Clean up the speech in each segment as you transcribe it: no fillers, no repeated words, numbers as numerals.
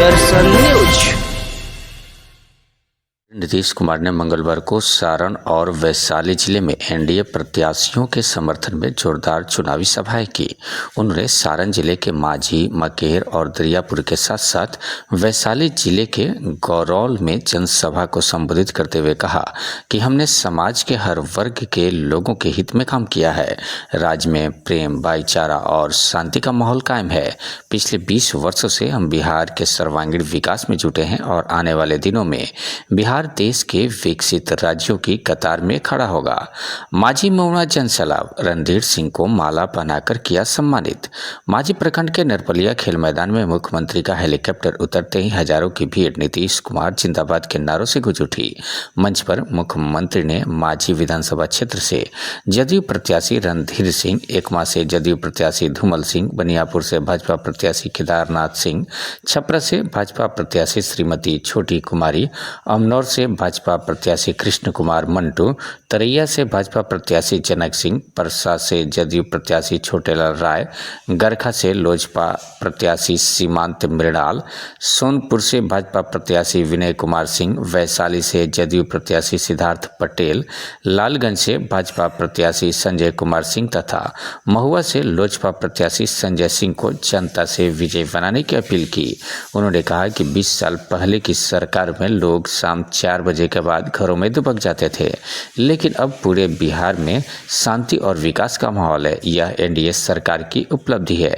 दर्शन news. Nitish Kumar ने मंगलवार को सारण और वैशाली जिले में एनडीए प्रत्याशियों के समर्थन में जोरदार चुनावी सभाएं की। उन्होंने सारण जिले के माझी, मकेर और दरियापुर के साथ साथ वैशाली जिले के गौरौल में जनसभा को संबोधित करते हुए कहा कि हमने समाज के हर वर्ग के लोगों के हित में काम किया है। राज्य में प्रेम, भाईचारा और शांति का माहौल कायम है। पिछले 20 वर्षों से हम बिहार के सर्वांगीण विकास में जुटे हैं और आने वाले दिनों में बिहार देश के विकसित राज्यों की कतार में खड़ा होगा। माझी महुआ जनसैलाब रणधीर सिंह को माला पहनाकर किया सम्मानित। माझी प्रखंड के नरपलिया खेल मैदान में मुख्यमंत्री का हेलीकॉप्टर उतरते ही हजारों की भीड़ नीतीश कुमार जिंदाबाद के नारों से गूंज उठी। मंच पर मुख्यमंत्री ने माझी विधानसभा क्षेत्र से जदयू प्रत्याशी रणधीर सिंह, एकमा से जदयू प्रत्याशी धूमल सिंह, बनियापुर से भाजपा प्रत्याशी केदारनाथ सिंह, छपरा से भाजपा प्रत्याशी श्रीमती छोटी कुमारी, अमनौर से भाजपा प्रत्याशी कृष्ण कुमार मंटू, तरैया से भाजपा प्रत्याशी जनक सिंह, परसा से जदयू प्रत्याशी छोटेलाल राय, गरखा से लोजपा प्रत्याशी सीमांत मृणाल, सोनपुर से भाजपा प्रत्याशी विनय कुमार सिंह, वैशाली से जदयू प्रत्याशी सिद्धार्थ पटेल, लालगंज से भाजपा प्रत्याशी संजय कुमार सिंह तथा महुआ से लोजपा प्रत्याशी संजय सिंह को जनता से विजय बनाने की अपील की। उन्होंने कहा कि 20 साल पहले की सरकार में लोग शाम 4 बजे के बाद घरों में दुबक जाते थे, लेकिन अब पूरे बिहार में शांति और विकास का माहौल है। यह एनडीए सरकार की उपलब्धि है।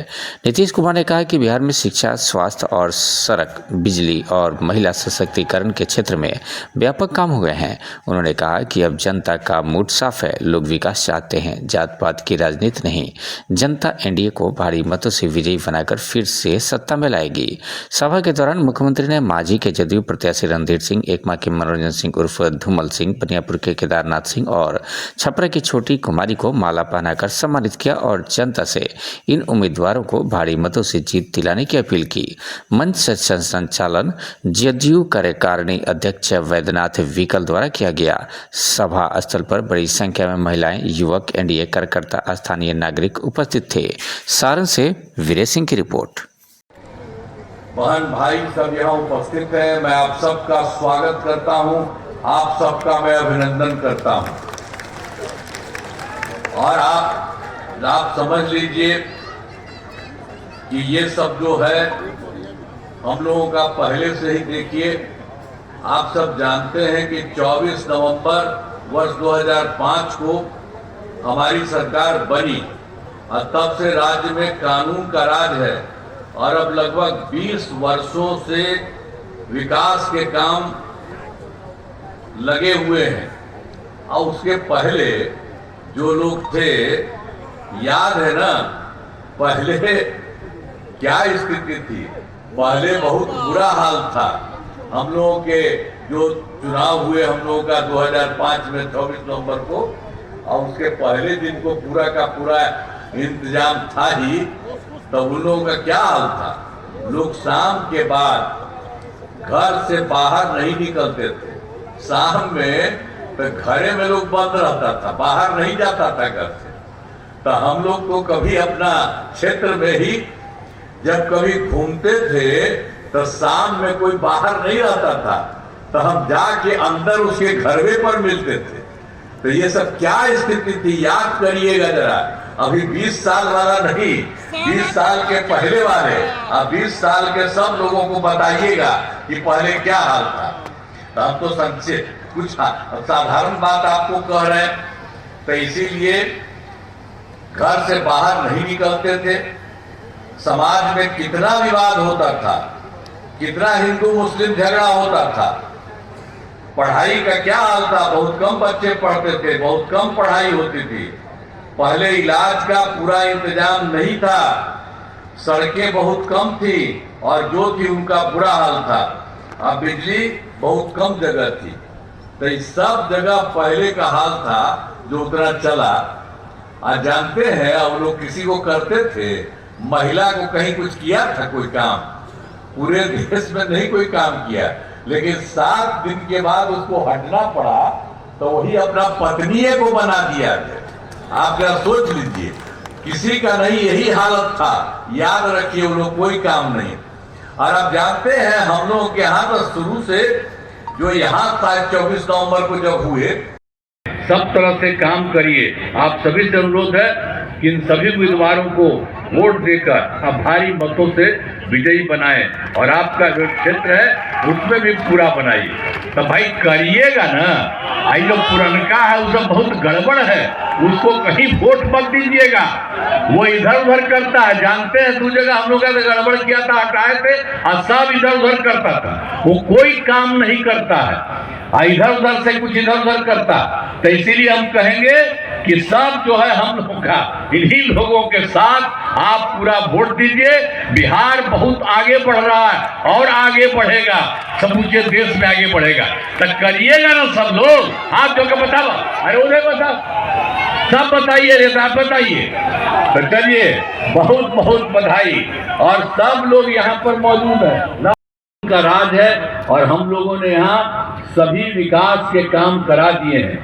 नीतीश कुमार ने कहा कि बिहार में शिक्षा, स्वास्थ्य और सड़क, बिजली और महिला सशक्तिकरण के क्षेत्र में व्यापक काम हुए हैं। उन्होंने कहा कि अब जनता का मूड साफ है, लोग विकास चाहते हैं, जात पात की राजनीति नहीं। जनता एनडीए को भारी मतों से विजयी बनाकर फिर से सत्ता में लाएगी। सभा के दौरान मुख्यमंत्री ने माझी के जदयू प्रत्याशी रणधीर सिंह, एकमा के मनोरंजन सिंह उर्फ धूमल सिंह, बनियापुर के केदारनाथ सिंह और छपरा की छोटी कुमारी को माला पहनाकर सम्मानित किया और जनता से इन उम्मीदवारों को भारी मतों से जीत दिलाने की अपील की। मंच संचालन जदयू कार्यकारिणी अध्यक्ष वैद्यनाथ विकल द्वारा किया गया। सभा स्थल पर बड़ी संख्या में महिलाएं, युवक, एनडीए कार्यकर्ता, स्थानीय नागरिक उपस्थित थे। सारण से वीरेश सिंह की रिपोर्ट। बहन भाई सब यहाँ उपस्थित हैं, मैं आप सबका स्वागत करता हूँ, आप सबका मैं अभिनंदन करता हूँ। और आप समझ लीजिए कि ये सब जो है हम लोगों का पहले से ही देखिए, आप सब जानते हैं कि 24 नवंबर वर्ष 2005 को हमारी सरकार बनी और तब से राज्य में कानून का राज है और अब लगभग 20 वर्षों से विकास के काम लगे हुए हैं। और उसके पहले जो लोग थे, याद है ना, पहले क्या स्थिति थी? पहले बहुत बुरा हाल था। हम लोगों के जो चुनाव हुए हम लोगों का 2005 में 24 नवंबर को, और उसके पहले दिन को पूरा का पूरा इंतजाम था ही, तो उन लोगों का क्या हाल था? लोग शाम के बाद घर से बाहर नहीं निकलते थे। शाम में तो घरे में लोग बंद रहता था, बाहर नहीं जाता था घर से। तो हम लोग को कभी अपना क्षेत्र में ही जब कभी घूमते थे तो शाम में कोई बाहर नहीं रहता था, तो हम जाके अंदर उसके घरवे पर मिलते थे। तो ये सब क्या स्थिति थी, याद करिएगा जरा। अभी 20 साल वाला नहीं, 20 साल के पहले वाले, अब 20 साल के सब लोगों को बताइएगा कि पहले क्या हाल था। तो हम तो संक्षेप कुछ साधारण बात आपको कह रहे हैं। तो इसीलिए घर से बाहर नहीं निकलते थे। समाज में कितना विवाद होता था, कितना हिंदू मुस्लिम झगड़ा होता था। पढ़ाई का क्या हाल था, बहुत कम बच्चे पढ़ते थे, बहुत कम पढ़ाई होती थी। पहले इलाज का पूरा इंतजाम नहीं था, सड़कें बहुत कम थी और जो थी उनका बुरा हाल था। अब बिजली बहुत कम जगह थी। तो इस सब जगह पहले का हाल था जो उतना चला। आज जानते हैं, अब लोग किसी को करते थे, महिला को कहीं कुछ किया था कोई काम? पूरे देश में नहीं कोई काम किया, लेकिन 7 दिन के बाद उसको हटना पड़ा तो वही अपना पत्नी को बना दिया था। आप जरा सोच लीजिए, किसी का नहीं यही हालत था। याद रखिए, वो लोग कोई काम नहीं। और आप जानते हैं हम लोगों के यहाँ तो शुरू से जो यहाँ 24 नवंबर को जब हुए, सब तरह से काम करिए। आप सभी से अनुरोध है कि इन सभी उम्मीदवारों को वोट देकर आप भारी मतों से विजयी बनाएं और आपका जो क्षेत्र है उसमें भी पूरा बनाइए। तो भाई करिएगा ना, आई जो पुरनका है उसमें बहुत गड़बड़ है, उसको कहीं वोट मत दीजिएगा। वो इधर उधर करता है, जानते हैं 2 जगह हम लोग गड़बड़ किया था, हटाए थे और सब इधर उधर करता था। वो कोई काम नहीं करता है, इधर उधर से कुछ इधर उधर करता। तो इसीलिए हम कहेंगे कि सब जो है हम लोग का इन्हीं लोगों के साथ आप पूरा वोट दीजिए। बिहार बहुत आगे बढ़ रहा है और आगे बढ़ेगा, समूचे देश में आगे बढ़ेगा। तो करिएगा ना सब लोग, आप जो के बताओ, अरे उन्हें बताओ, सब बताइए, रेता बताइए। तो चलिए, बहुत बहुत बधाई। और सब लोग यहाँ पर मौजूद है, का राज है और हम लोगों ने यहाँ सभी विकास के काम करा दिए हैं,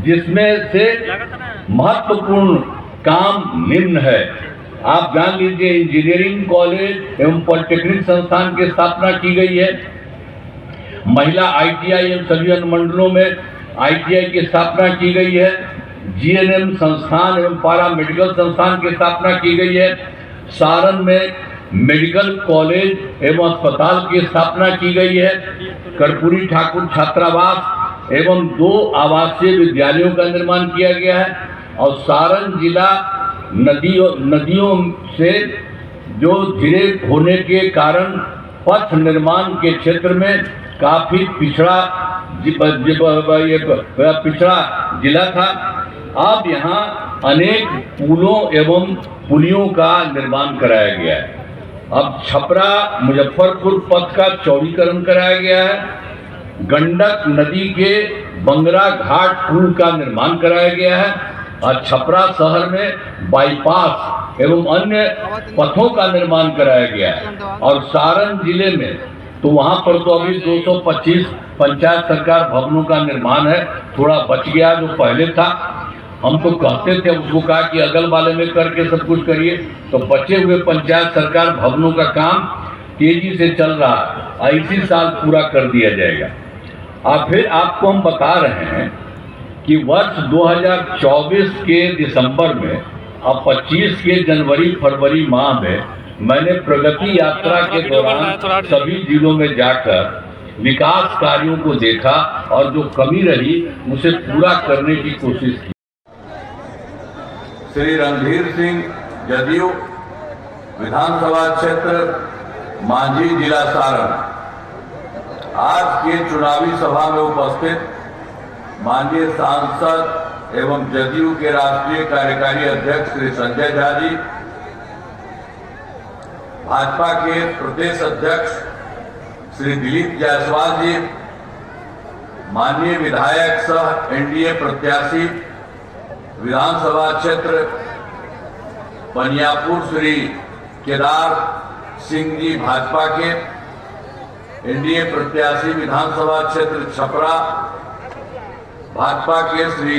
जिसमें से महत्वपूर्ण काम निम्न है। आप जान लीजिए, इंजीनियरिंग कॉलेज एवं पॉलिटेक्निक संस्थान की स्थापना की गई है। महिला ITI एवं सभी अनुमंडलों में ITI की स्थापना की गई है। GNM संस्थान एवं पारा मेडिकल संस्थान की स्थापना की गई है। सारण में मेडिकल कॉलेज एवं अस्पताल की स्थापना की गई है। कर्पूरी ठाकुर छात्रावास एवं 2 आवासीय विद्यालयों का निर्माण किया गया है। और सारण जिला नदियों से जो घिरे होने के कारण पथ निर्माण के क्षेत्र में काफी पिछड़ा जिला था। अब यहाँ अनेक पुलों एवं पुलियों का निर्माण कराया गया है। अब छपरा मुजफ्फरपुर पथ का चौड़ीकरण कराया गया है। गंडक नदी के बंगरा घाट पुल का निर्माण कराया गया है और छपरा शहर में बाईपास एवं अन्य पथों का निर्माण कराया गया है। और सारण जिले में तो वहाँ पर तो अभी 225 पंचायत सरकार भवनों का निर्माण है, थोड़ा बच गया जो पहले था। हम तो कहते थे, उसको कहा कि अगल वाले में करके सब कुछ करिए, तो बचे हुए पंचायत सरकार भवनों का काम तेजी से चल रहा है, इसी साल पूरा कर दिया जाएगा। और फिर आपको हम बता रहे हैं कि वर्ष 2024 के दिसंबर में और 25 के जनवरी फरवरी माह में मैंने प्रगति यात्रा के दौरान सभी जिलों में जाकर विकास कार्यों को देखा और जो कमी रही उसे पूरा करने की कोशिश की। श्री रणधीर सिंह, जदयू, विधानसभा क्षेत्र मांझी, जिला सारण। आज के चुनावी सभा में उपस्थित माननीय सांसद एवं जदयू के राष्ट्रीय कार्यकारी अध्यक्ष श्री संजय झा जी, भाजपा के प्रदेश अध्यक्ष श्री दिलीप जायसवाल जी, माननीय विधायक सह NDA प्रत्याशी विधानसभा क्षेत्र बनियापुर श्री केदार सिंह जी भाजपा के, NDA प्रत्याशी विधानसभा क्षेत्र छपरा भाजपा के श्री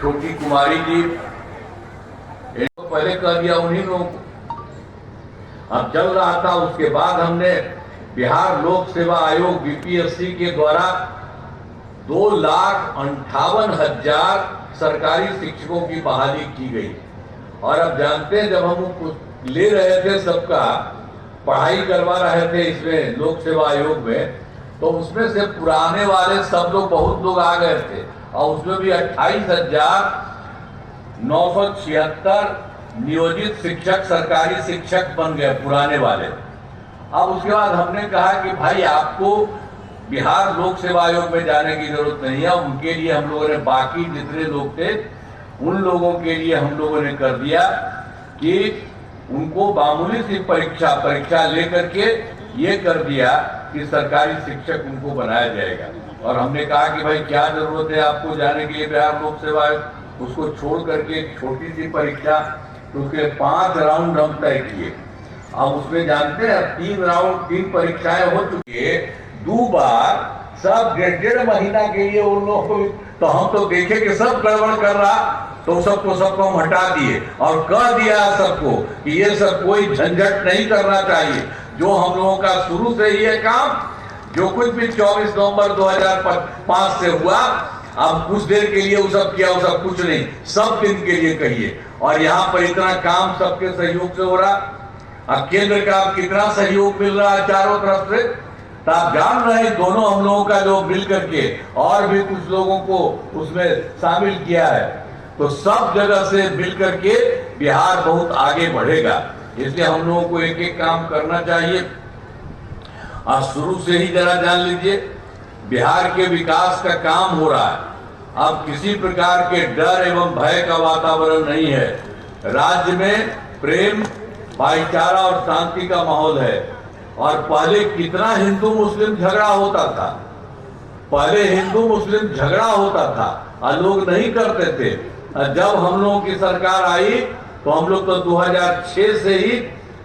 छोटी कुमारी जी, तो पहले कह दिया उन्हीं लोगों को। अब चल रहा था, उसके बाद हमने बिहार लोक सेवा आयोग BPSC के द्वारा 2,58,000 सरकारी शिक्षकों की बहाली की गई। और अब जानते हैं, जब हम ले रहे थे, सबका पढ़ाई करवा रहे थे इसमें लोक सेवा आयोग में, तो उसमें से पुराने वाले सब लोग, बहुत लोग आ गए थे और उसमें भी 28,976 नियोजित शिक्षक सरकारी शिक्षक बन गए पुराने वाले। अब उसके बाद हमने कहा कि भाई आपको बिहार लोक सेवा आयोग में जाने की जरूरत नहीं है। उनके लिए हम लोगों ने बाकी जितने लोग थे उन लोगों के लिए हम लोगों ने कर दिया कि उनको मामूली सी परीक्षा लेकर के ये कर दिया कि सरकारी शिक्षक उनको बनाया जाएगा। और हमने कहा कि भाई क्या जरूरत है आपको जाने के लिए बिहार लोक सेवा आयोग, उसको छोड़ करके एक छोटी सी परीक्षा, क्योंकि 5 राउंड हम तय किए। अब उसमें जानते हैं 3 परीक्षाएं हो चुकी है, 2 बार, सब 1.5 महीना के लिए उन लोगों को। तो हम तो देखे कि सब गड़बड़ कर रहा, तो सबको हम हटा दिए और कह दिया सबको कि ये सब कोई झंझट नहीं करना चाहिए। जो हम लोगों का शुरू से ही है काम, जो कुछ भी 24 नवंबर 2005 से हुआ, अब कुछ देर के लिए वो सब किया, वो सब कुछ नहीं, सब दिन के लिए कहिए। और यहाँ पर इतना काम सबके सहयोग से हो रहा, अब केंद्र का कितना सहयोग मिल रहा है चारों तरफ से, तो आप जान रहे हैं दोनों हम लोगों का जो मिल करके और भी कुछ लोगों को उसमें शामिल किया है, तो सब जगह से मिल करके बिहार बहुत आगे बढ़ेगा। इसलिए हम लोगों को एक एक काम करना चाहिए। और शुरू से ही जरा जान लीजिए, बिहार के विकास का काम हो रहा है। अब किसी प्रकार के डर एवं भय का वातावरण नहीं है। राज्य में प्रेम, भाईचारा और शांति का माहौल है। और पहले कितना हिंदू मुस्लिम झगड़ा होता था, पहले हिंदू मुस्लिम झगड़ा होता था और लोग नहीं करते थे। जब हम लोगों की सरकार आई तो हम लोग तो 2006 से ही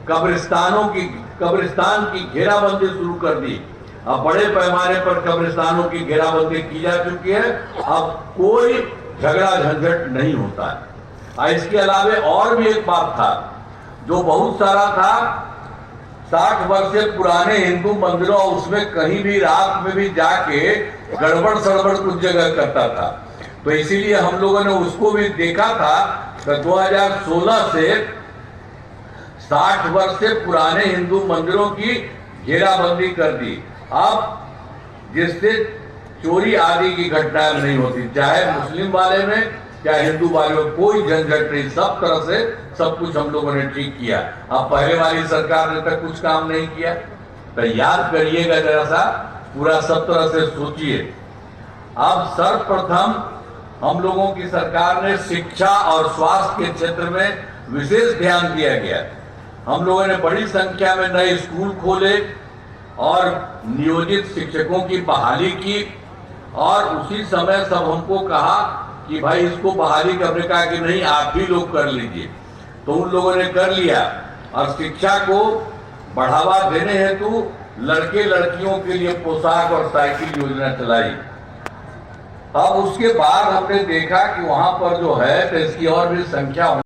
कब्रिस्तान की घेराबंदी शुरू कर दी। अब बड़े पैमाने पर कब्रिस्तानों की घेराबंदी की जा चुकी है। अब कोई झगड़ा झंझट नहीं होता है। इसके अलावे और भी एक बात था जो बहुत सारा था, 60 वर्ष से पुराने हिंदू मंदिरों, उसमें कहीं भी रात में भी जाके गड़बड़ सड़बड़ कुछ जगह करता था, तो इसीलिए हम लोगों ने उसको भी देखा था। तो 2016 से 60 वर्ष से पुराने हिंदू मंदिरों की घेराबंदी कर दी। अब जिससे चोरी आदि की घटनाएं नहीं होती, चाहे मुस्लिम वाले में चाहे हिंदू वाले में, कोई झंझट नहीं, सब तरह से सब कुछ हम लोगों ने ठीक किया। अब पहले वाली सरकार ने तक कुछ काम नहीं किया, तो याद करिएगा जरा सा, पूरा सब तरह से सोचिए। अब सर्वप्रथम हम लोगों की सरकार ने शिक्षा और स्वास्थ्य के क्षेत्र में विशेष ध्यान दिया गया। हम लोगों ने बड़ी संख्या में नए स्कूल खोले और नियोजित शिक्षकों की बहाली की। और उसी समय सब हमको कहा कि भाई इसको बहाली करने का कि नहीं, आप भी लोग कर लीजिए, तो उन लोगों ने कर लिया। और शिक्षा को बढ़ावा देने हेतु लड़के लड़कियों के लिए पोशाक और साइकिल योजना चलाई। अब उसके बाद हमने देखा कि वहां पर जो है तो इसकी और भी संख्या